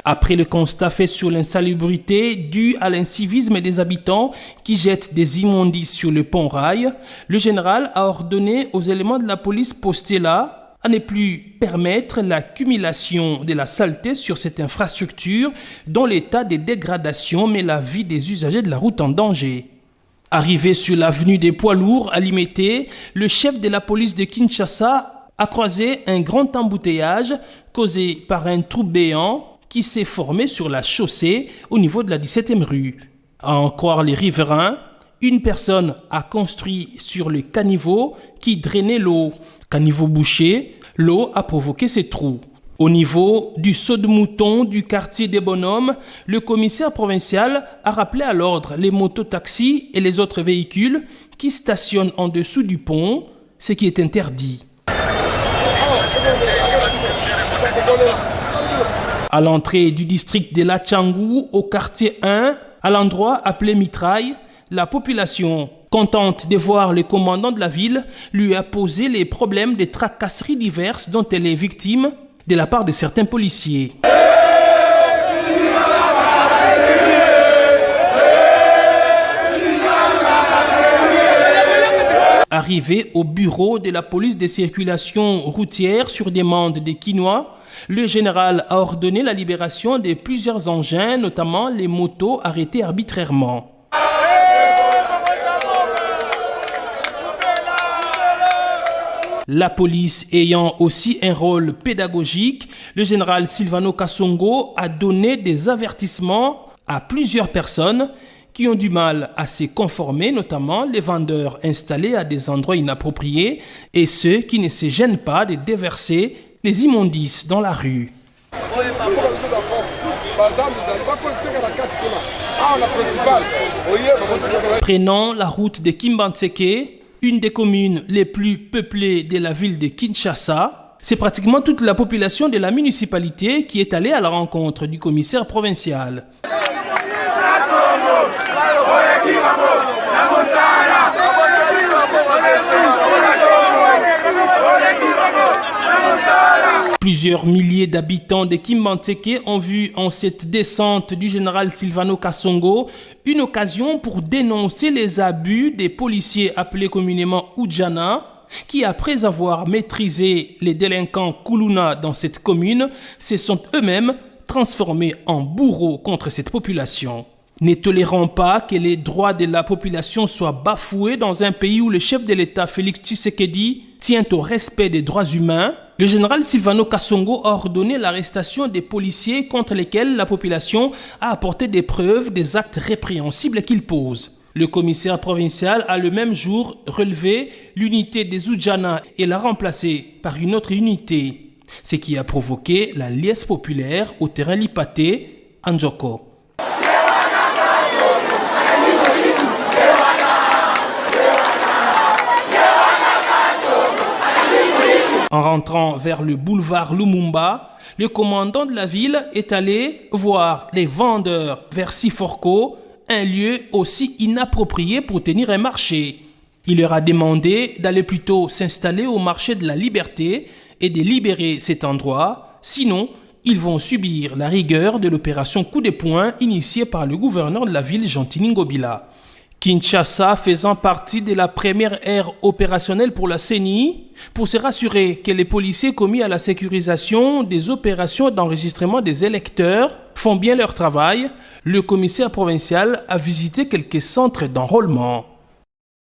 Après le constat fait sur l'insalubrité due à l'incivisme des habitants qui jettent des immondices sur le pont rail, le général a ordonné aux éléments de la police postés là à ne plus permettre l'accumulation de la saleté sur cette infrastructure dont l'état de dégradation met la vie des usagers de la route en danger. Arrivé sur l'avenue des Poids Lourds à Limete, le chef de la police de Kinshasa a croisé un grand embouteillage causé par un trou béant qui s'est formé sur la chaussée au niveau de la 17e rue. À en croire les riverains, une personne a construit sur le caniveau qui drainait l'eau. Caniveau bouché, l'eau a provoqué ces trous. Au niveau du saut de mouton du quartier des Bonhommes, le commissaire provincial a rappelé à l'ordre les mototaxis et les autres véhicules qui stationnent en dessous du pont, ce qui est interdit. À l'entrée du district de Lachangou, au quartier 1, à l'endroit appelé Mitraille, la population, contente de voir le commandant de la ville, lui a posé les problèmes des tracasseries diverses dont elle est victime de la part de certains policiers. Arrivé au bureau de la police de circulation routière sur demande des Kinois, le général a ordonné la libération de plusieurs engins, notamment les motos arrêtées arbitrairement. La police ayant aussi un rôle pédagogique, le général Silvano Kasongo a donné des avertissements à plusieurs personnes qui ont du mal à se conformer, notamment les vendeurs installés à des endroits inappropriés et ceux qui ne se gênent pas de déverser les immondices dans la rue. Prenant la route de Kimbantseke, une des communes les plus peuplées de la ville de Kinshasa, c'est pratiquement toute la population de la municipalité qui est allée à la rencontre du commissaire provincial. Plusieurs milliers d'habitants de Kimbantseke ont vu en cette descente du général Silvano Kasongo une occasion pour dénoncer les abus des policiers appelés communément Oudjana, qui après avoir maîtrisé les délinquants Kuluna dans cette commune, se sont eux-mêmes transformés en bourreaux contre cette population. Ne tolérons pas que les droits de la population soient bafoués dans un pays où le chef de l'État, Félix Tshisekedi, tient au respect des droits humains. Le général Silvano Kasongo a ordonné l'arrestation des policiers contre lesquels la population a apporté des preuves des actes répréhensibles qu'ils posent. Le commissaire provincial a le même jour relevé l'unité des Oudjana et l'a remplacée par une autre unité, ce qui a provoqué la liesse populaire au terrain Lipaté, à Njoko. En rentrant vers le boulevard Lumumba, le commandant de la ville est allé voir les vendeurs vers Siforko, un lieu aussi inapproprié pour tenir un marché. Il leur a demandé d'aller plutôt s'installer au marché de la Liberté et de libérer cet endroit, sinon ils vont subir la rigueur de l'opération coup de poing initiée par le gouverneur de la ville, Jean-Tini Ngobila. Kinshasa faisant partie de la première ère opérationnelle pour la CENI, pour se rassurer que les policiers commis à la sécurisation des opérations d'enregistrement des électeurs font bien leur travail, le commissaire provincial a visité quelques centres d'enrôlement.